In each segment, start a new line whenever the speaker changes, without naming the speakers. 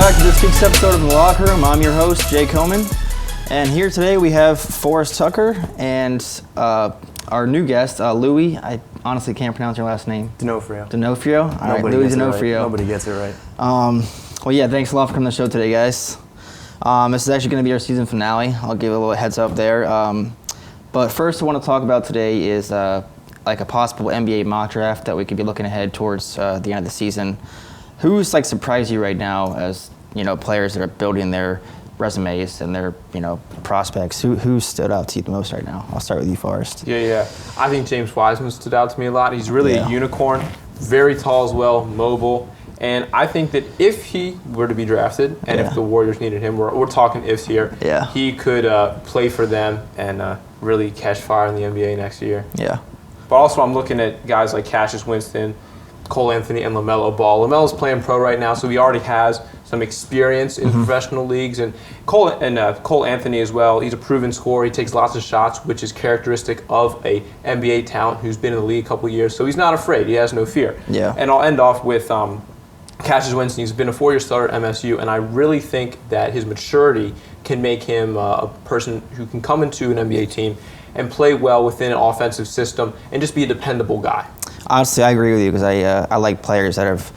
back to this week's episode of The Locker Room. I'm your host, Jake Homan. And here today we have Forrest Tucker and our new guest, Louie. I honestly can't pronounce your last name.
Donofrio.
All right, Louie Donofrio.
Nobody gets it right.
Well, yeah, thanks a lot for coming to the show today, guys. This is actually going to be our season finale. I'll give a little heads up there. But first, I want to talk about today is like a possible NBA mock draft that we could be looking ahead towards the end of the season. Who's like surprised you right now as players that are building their resumes and their prospects? Who stood out to you the most right now? I'll start with you, Forrest.
Yeah. I think James Wiseman stood out to me a lot. He's really a unicorn, very tall as well, mobile. And I think that if he were to be drafted, and if the Warriors needed him, we're talking ifs here, he could play for them and really catch fire in the NBA next year.
Yeah.
But also I'm looking at guys like Cassius Winston, Cole Anthony, and LaMelo Ball. LaMelo's playing pro right now, so he already has some experience in professional leagues. And Cole Anthony as well, he's a proven scorer. He takes lots of shots, which is characteristic of a NBA talent who's been in the league a couple of years. So he's not afraid. He has no fear.
Yeah.
And I'll end off with Cassius Winston. He's been a 4-year starter at MSU, and I really think that his maturity can make him a person who can come into an NBA team and play well within an offensive system and just be a dependable guy. Honestly,
I agree with you because I like players that have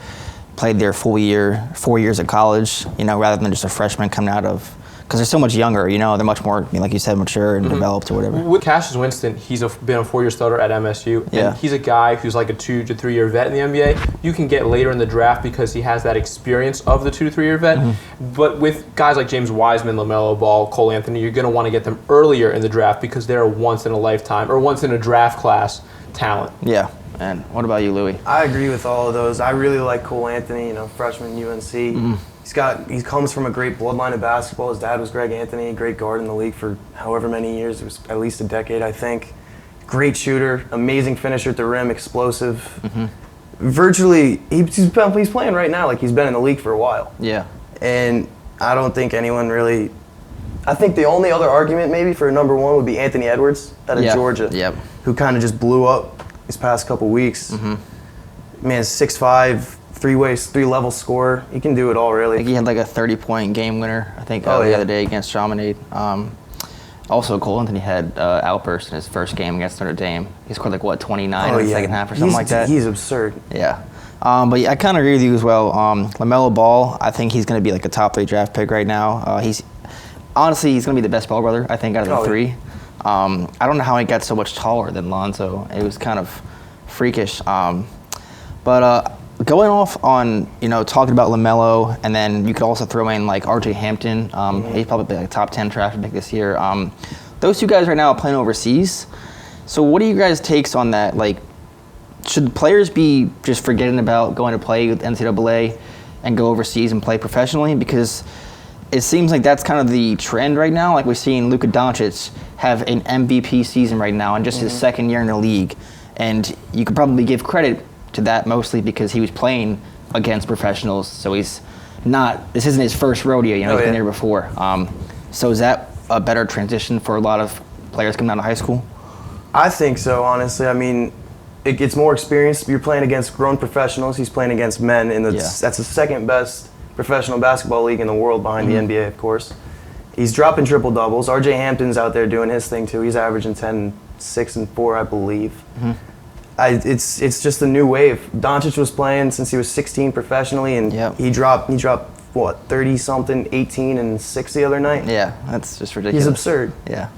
played their full year, 4 years of college, rather than just a freshman coming out of, because they're so much younger, they're much more, like you said, mature and developed or whatever.
With Cassius Winston, he's been a 4-year starter at MSU, and he's a guy who's like a 2 to 3 year vet in the NBA. You can get later in the draft because he has that experience of the 2 to 3 year vet. But with guys like James Wiseman, LaMelo Ball, Cole Anthony, you're going to want to get them earlier in the draft because they're a once in a lifetime or once in a draft class talent.
Yeah. And what about you, Louie?
I agree with all of those. I really like Cole Anthony, freshman UNC. He comes from a great bloodline of basketball. His dad was Greg Anthony, great guard in the league for however many years. It was at least a decade, I think. Great shooter, amazing finisher at the rim, explosive. Virtually, he's playing right now like he's been in the league for a while.
Yeah.
And I don't think anyone really. I think the only other argument maybe for a number one would be Anthony Edwards out of Georgia, who kind of just blew up these past couple weeks. Man, 6'5", three-level scorer. He can do it all, really.
I think he had like a 30-point game winner, I think, the other day against Chaminade. Also, Cole Anthony had outburst in his first game against Notre Dame. He scored 29 in the second half or something like that.
He's absurd.
Yeah. But I kind of agree with you as well. LaMelo Ball, I think he's going to be like a top 3 draft pick right now. He's going to be the best Ball brother, I think, out of the 3. I don't know how he got so much taller than Lonzo. It was kind of freakish. But going off on, talking about LaMelo, and then you could also throw in like RJ Hampton. He's probably like a top 10 draft pick this year. Those 2 guys right now are playing overseas. So what are you guys' takes on that? Like, should players be just forgetting about going to play with NCAA and go overseas and play professionally? Because it seems like that's kind of the trend right now. Like we're seeing Luka Doncic have an MVP season right now in just his second year in the league. And you could probably give credit to that mostly because he was playing against professionals. So this isn't his first rodeo, he's been there before. So is that a better transition for a lot of players coming out of high school?
I think so, honestly. I mean, it gets more experience. You're playing against grown professionals. He's playing against men, and that's the second best professional basketball league in the world behind the NBA, of course. He's dropping triple doubles. RJ Hampton's out there doing his thing too. He's averaging 10, 6, and 4, I believe. It's just a new wave. Doncic was playing since he was 16 professionally, and he dropped what, 30 something, 18 and 6 the other night.
Yeah, that's just ridiculous.
He's absurd.
Yeah.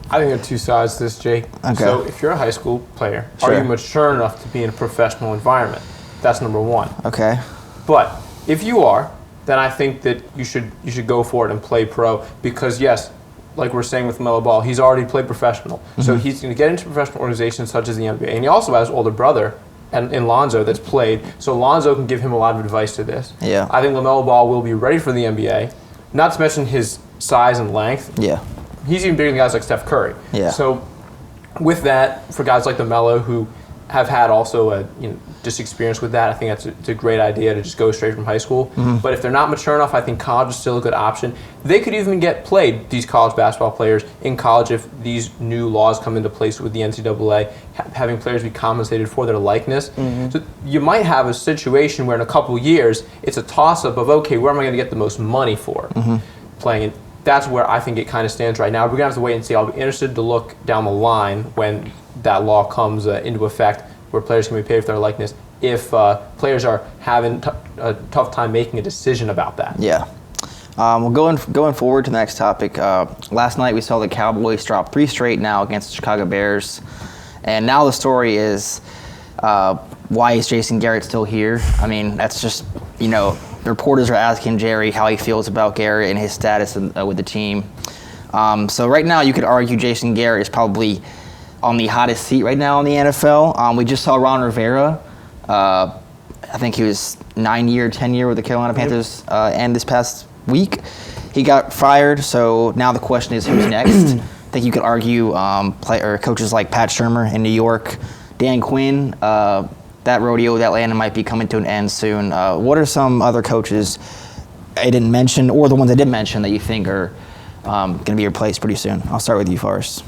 I think there are 2 sides to this, Jake.
Okay.
So if you're a high school player, are you mature enough to be in a professional environment? That's number 1.
Okay.
But if you are, then I think that you should go for it and play pro because, yes, like we're saying with Melo Ball, he's already played professional. So he's going to get into professional organizations such as the NBA. And he also has an older brother in Lonzo that's played. So Lonzo can give him a lot of advice to this.
Yeah.
I think LaMelo Ball will be ready for the NBA, not to mention his size and length.
Yeah.
He's even bigger than guys like Steph Curry.
Yeah.
So with that, for guys like LaMelo who have had also just experience with that. I think it's a great idea to just go straight from high school. But if they're not mature enough, I think college is still a good option. They could even get played, these college basketball players, in college if these new laws come into place with the NCAA, having players be compensated for their likeness. So you might have a situation where in a couple years, it's a toss-up of, okay, where am I going to get the most money for playing it? That's where I think it kind of stands right now. We're going to have to wait and see. I'll be interested to look down the line when that law comes into effect, where players can be paid for their likeness, if players are having a tough time making a decision about that.
Yeah. Well, going forward to the next topic, last night we saw the Cowboys drop 3 straight now against the Chicago Bears. And now the story is, why is Jason Garrett still here? I mean, that's just, the reporters are asking Jerry how he feels about Garrett and his status with the team. So right now you could argue Jason Garrett is probably on the hottest seat right now in the NFL. We just saw Ron Rivera. I think he was 9-year, 10-year with the Carolina Panthers, and this past week he got fired. So now the question is, who's next? I think you could argue coaches like Pat Shurmur in New York, Dan Quinn. That rodeo with Atlanta might be coming to an end soon. What are some other coaches I didn't mention, or the ones I did mention, that you think are going to be replaced pretty soon? I'll start with you, Forrest.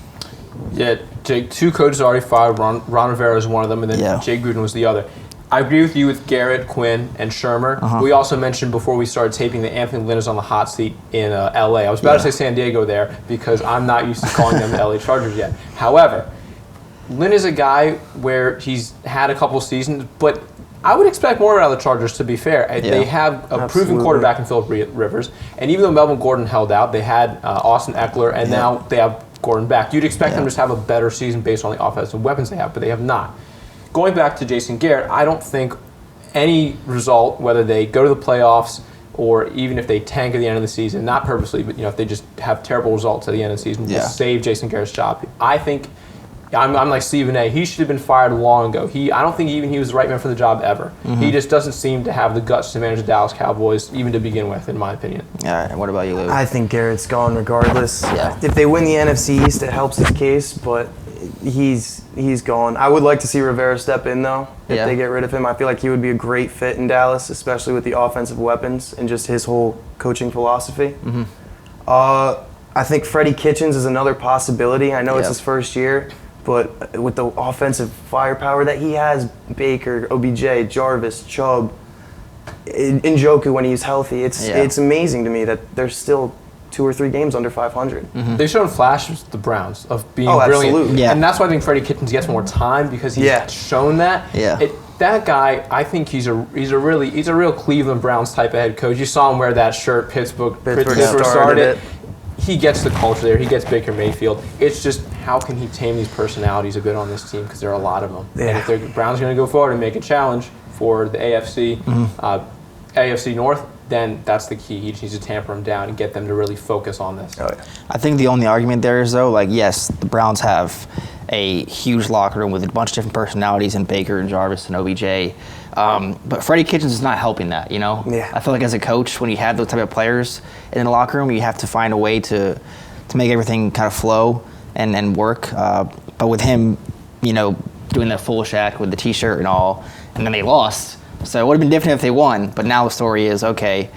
Yeah, Jake, 2 coaches already fired. Ron Rivera is one of them, and then Jay Gruden was the other. I agree with you with Garrett, Quinn, and Shurmur. We also mentioned before we started taping that Anthony Lynn is on the hot seat in L.A. I was about to say San Diego there because I'm not used to calling them the L.A. Chargers yet. However, Lynn is a guy where he's had a couple seasons, but I would expect more out of the Chargers, to be fair. They have a proven quarterback in Phillip Rivers, and even though Melvin Gordon held out, they had Austin Eckler, and now they have Gordon back. You'd expect them to just have a better season based on the offensive weapons they have, but they have not. Going back to Jason Garrett, I don't think any result, whether they go to the playoffs or even if they tank at the end of the season, not purposely, but if they just have terrible results at the end of the season, will save Jason Garrett's job. I think I'm like Stephen A. He should have been fired long ago. I don't think even he was the right man for the job ever. He just doesn't seem to have the guts to manage the Dallas Cowboys, even to begin with, in my opinion.
All right. What about you, Lou?
I think Garrett's gone regardless.
Yeah.
If they win the NFC East, it helps his case, but he's gone. I would like to see Rivera step in, though, if they get rid of him. I feel like he would be a great fit in Dallas, especially with the offensive weapons and just his whole coaching philosophy. I think Freddie Kitchens is another possibility. I know it's his first year, but with the offensive firepower that he has, Baker, OBJ, Jarvis, Chubb, Njoku when he's healthy, it's amazing to me that there's still 2 or 3 games under 500.
They've shown flashes, the Browns, of being brilliant.
Absolutely.
And that's why I think Freddie Kitchens gets more time, because he's shown that. That guy, I think he's a real Cleveland Browns type of head coach. You saw him wear that shirt, Pittsburgh started. He gets the culture there. He gets Baker Mayfield. It's just, how can he tame these personalities a bit on this team, because there are a lot of them. And if the Browns are going to go forward and make a challenge for the AFC North, then that's the key. He just needs to tamper them down and get them to really focus on this.
I think the only argument there is, though, yes, the Browns have a huge locker room with a bunch of different personalities in Baker and Jarvis and OBJ. But Freddie Kitchens is not helping that, I feel like as a coach, when you have those type of players in the locker room, you have to find a way to make everything kind of flow and work. But with him, doing that full shack with the T-shirt and all, and then they lost. So it would have been different if they won. But now the story is, okay,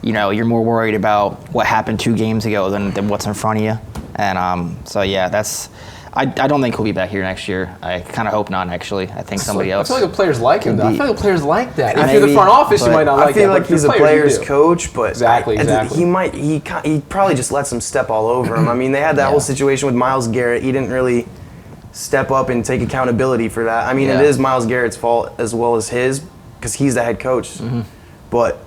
you're more worried about what happened 2 games ago than what's in front of you. And that's... I don't think he'll be back here next year. I kind of hope not, actually. I think somebody else.
I feel like the players like him, though. I feel like the players like that. If you're the front office, you might not like that.
I feel like he's a player's coach, but
exactly.
He probably just lets them step all over him. I mean, they had that whole situation with Myles Garrett. He didn't really step up and take accountability for that. I mean, it is Myles Garrett's fault as well as his, because he's the head coach. But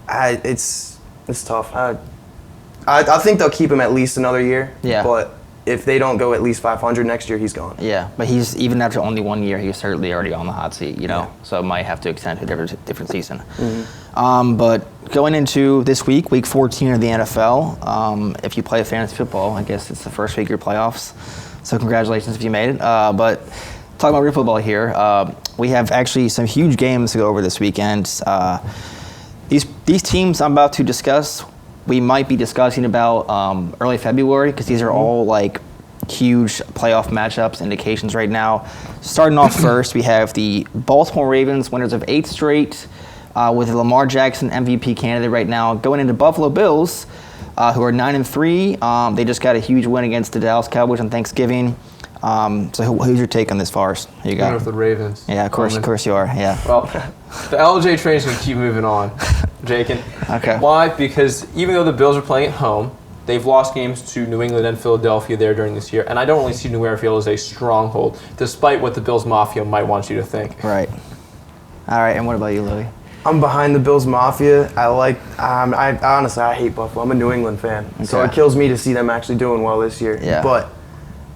it's tough. I think they'll keep him at least another year. But if they don't go at least 500 next year, he's gone. Yeah,
but he's, even after only 1 year, he's certainly already on the hot seat, so it might have to extend to a different season. But going into this week, week 14 of the NFL, if you play fantasy football, I guess it's the first week of your playoffs, so congratulations if you made it. But talking about real football here, we have actually some huge games to go over this weekend. These teams I'm about to discuss, we might be discussing about early February, because these are all huge playoff matchups indications right now. Starting off first, we have the Baltimore Ravens, winners of 8 straight, with Lamar Jackson MVP candidate right now, going into Buffalo Bills, who are 9-3. They just got a huge win against the Dallas Cowboys on Thanksgiving. So who's your take on this, Forrest? Who you got?
Going with the Ravens.
Yeah, of course you are. Yeah.
Well, the LJ train's going to keep moving on, Jake.
Okay.
Why? Because even though the Bills are playing at home, they've lost games to New England and Philadelphia there during this year, and I don't really see New Airfield as a stronghold, despite what the Bills Mafia might want you to think.
Right. All right, and what about you, Louie?
I'm behind the Bills Mafia. I honestly hate Buffalo. I'm a New England fan, so it kills me to see them actually doing well this year.
Yeah.
But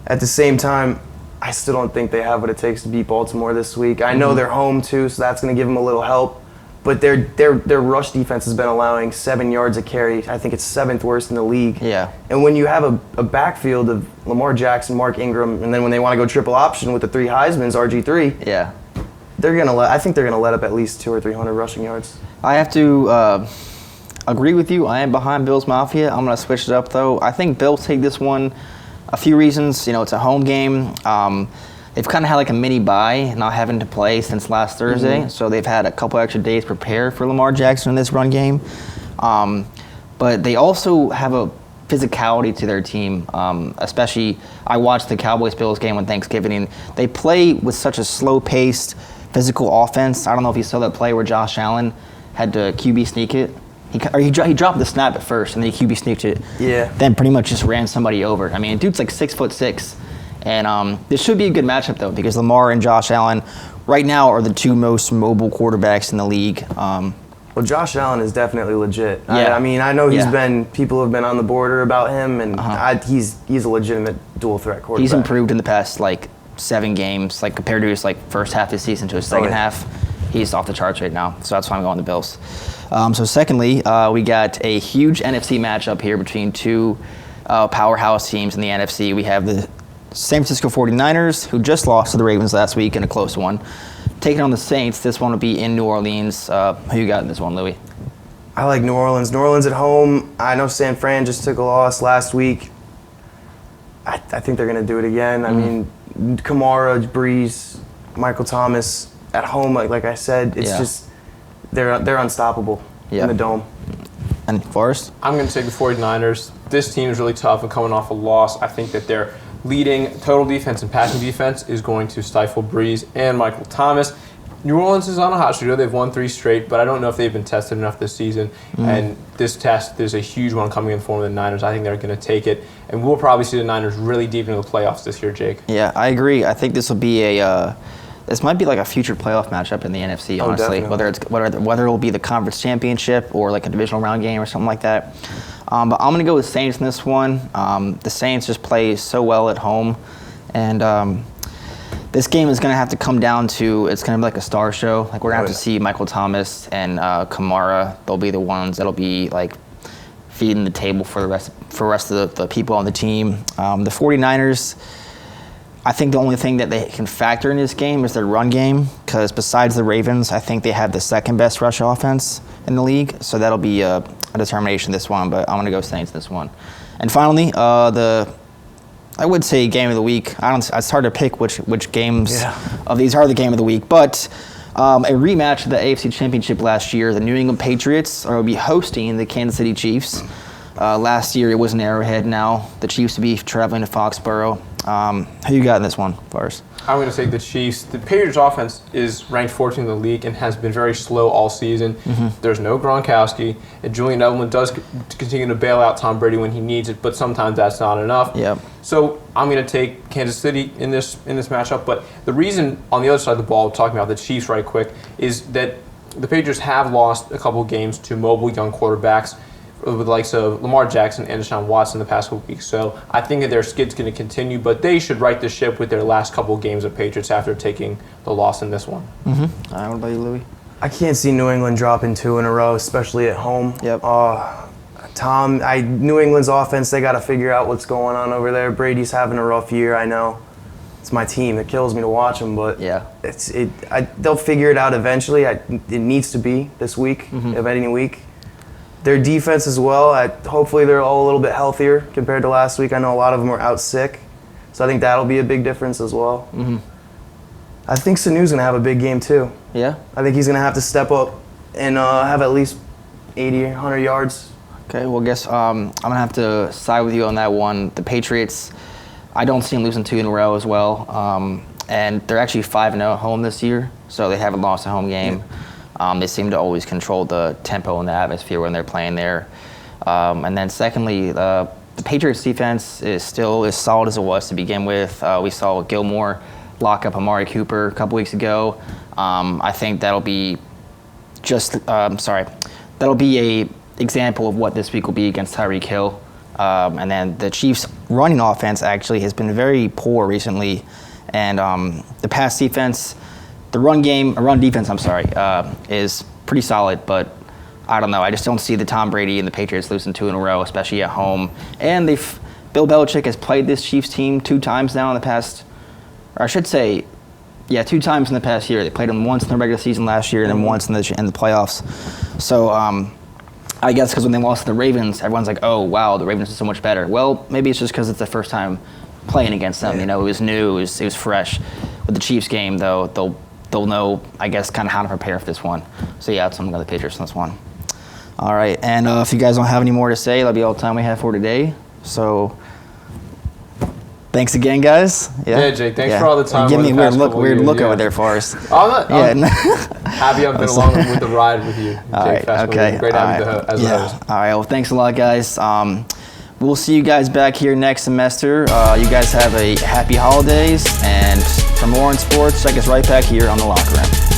at the same time, I still don't think they have what it takes to beat Baltimore this week. I know they're home too, so that's going to give them a little help. But their rush defense has been allowing 7 yards a carry. I think it's 7th worst in the league.
Yeah.
And when you have a backfield of Lamar Jackson, Mark Ingram, and then when they want to go triple option with the 3 Heismans, RG3,
Yeah.
I think they're gonna let up at least 200 or 300 rushing yards.
I have to agree with you. I am behind Bills Mafia. I'm going to switch it up, though. I think Bills take this one. A few reasons. It's a home game. They've kind of had like a mini bye, not having to play since last Thursday. So they've had a couple extra days prepared for Lamar Jackson in this run game. But they also have a physicality to their team, especially I watched the Cowboys-Bills game on Thanksgiving, and they play with such a slow-paced, physical offense. I don't know if you saw that play where Josh Allen had to QB sneak it. He dropped the snap at first, and then he QB sneaked it.
Yeah.
Then pretty much just ran somebody over. I mean, dude's like 6'6", and this should be a good matchup though, because Lamar and Josh Allen right now are the 2 most mobile quarterbacks in the league.
Well, Josh Allen is definitely legit.
Yeah.
I mean, I know people have been on the border about him, and he's a legitimate dual threat quarterback.
He's improved in the past 7 games, compared to his first half of the season to his second half. He's off the charts right now, so that's why I'm going the Bills. So secondly, we got a huge NFC matchup here between 2 powerhouse teams in the NFC. We have the San Francisco 49ers, who just lost to the Ravens last week in a close one, taking on the Saints. This one will be in New Orleans. Who you got in this one, Louie?
I like New Orleans. New Orleans at home. I know San Fran just took a loss last week. I think they're going to do it again. I mean, Kamara, Breeze, Michael Thomas at home, like I said, it's just they're unstoppable in the Dome.
And Forrest?
I'm going to take the 49ers. This team is really tough and coming off a loss. I think that their leading total defense and passing defense is going to stifle Breeze and Michael Thomas. New Orleans is on a hot streak. They've won 3 straight, but I don't know if they've been tested enough this season. And this test, there's a huge one coming in the form of the Niners. I think they're going to take it. And we'll probably see the Niners really deep into the playoffs this year, Jake.
Yeah, I agree. I think this will be this might be like a future playoff matchup in the NFC, honestly. Whether it will be the conference championship or like a divisional round game or something like that. But I'm going to go with Saints in this one. The Saints just play so well at home. And this game is going to have to come down to, it's going to be like a star show. We're going to have to see Michael Thomas and Kamara. They'll be the ones that'll be feeding the table for the rest of the people on the team. The 49ers, I think the only thing that they can factor in this game is their run game, because besides the Ravens, I think they have the second best rush offense in the league. So that'll be a determination this one, but I'm going to go Saints this one. And finally, I would say game of the week. It's hard to pick which games of these are the game of the week, but a rematch of the AFC Championship last year. The New England Patriots will be hosting the Kansas City Chiefs. Last year it was in Arrowhead. Now the Chiefs will be traveling to Foxborough. Who you got in this one, Forrest?
I'm going to take the Chiefs. The Patriots offense is ranked 14th in the league and has been very slow all season. There's no Gronkowski, and Julian Edelman does continue to bail out Tom Brady when he needs it, but sometimes that's not enough.
Yep.
So I'm going to take Kansas City in this matchup. But the reason on the other side of the ball, talking about the Chiefs right quick, is that the Patriots have lost a couple games to mobile young quarterbacks with the likes of Lamar Jackson and Deshaun Watson the past couple weeks. So I think that their skid's going to continue, but they should right the ship with their last couple games of Patriots after taking the loss in this one.
What about you, Louie?
I can't see New England dropping 2 in a row, especially at home.
Yep.
New England's offense, they got to figure out what's going on over there. Brady's having a rough year, I know. It's my team. It kills me to watch them, but they'll figure it out eventually. It needs to be this week, if any week. Their defense as well, hopefully they're all a little bit healthier compared to last week. I know a lot of them were out sick. So I think that'll be a big difference as well.
Mm-hmm.
I think Sanu's going to have a big game too.
Yeah?
I think he's going to have to step up and have at least 80, 100 yards.
Okay, well, I guess I'm going to have to side with you on that one. The Patriots, I don't see them losing 2 in a row as well. And they're actually 5-0 at home this year, so they haven't lost a home game. They seem to always control the tempo and the atmosphere when they're playing there. And then secondly, the Patriots defense is still as solid as it was to begin with. We saw Gilmore lock up Amari Cooper a couple weeks ago. I think that'll be that'll be a example of what this week will be against Tyreek Hill. And then the Chiefs' running offense actually has been very poor recently. And the pass defense, the run defense, is pretty solid. But I don't know. I just don't see the Tom Brady and the Patriots losing 2 in a row, especially at home. And Bill Belichick has played this Chiefs team 2 times now in the past, or I should say, 2 times in the past year. They played them once in the regular season last year and then once in the playoffs. So I guess because when they lost to the Ravens, everyone's like, oh, wow, the Ravens are so much better. Well, maybe it's just because it's the first time playing against them. You know, it was new, it was fresh. With the Chiefs game, though, they'll know, I guess, kind of how to prepare for this one. So, yeah, I'm going to go the Patriots on this one. All right, and if you guys don't have any more to say, that'll be all the time we have for today. So, thanks again, guys.
Yeah, Jake, thanks for all the time.
Give me a weird look over there, Forrest.
I'm happy I've been along with the ride with you, Jake.
Okay.
Great having you as a host.
All right, well, thanks a lot, guys. We'll see you guys back here next semester. You guys have a happy holidays, and for more on sports, check us right back here on The Locker Room.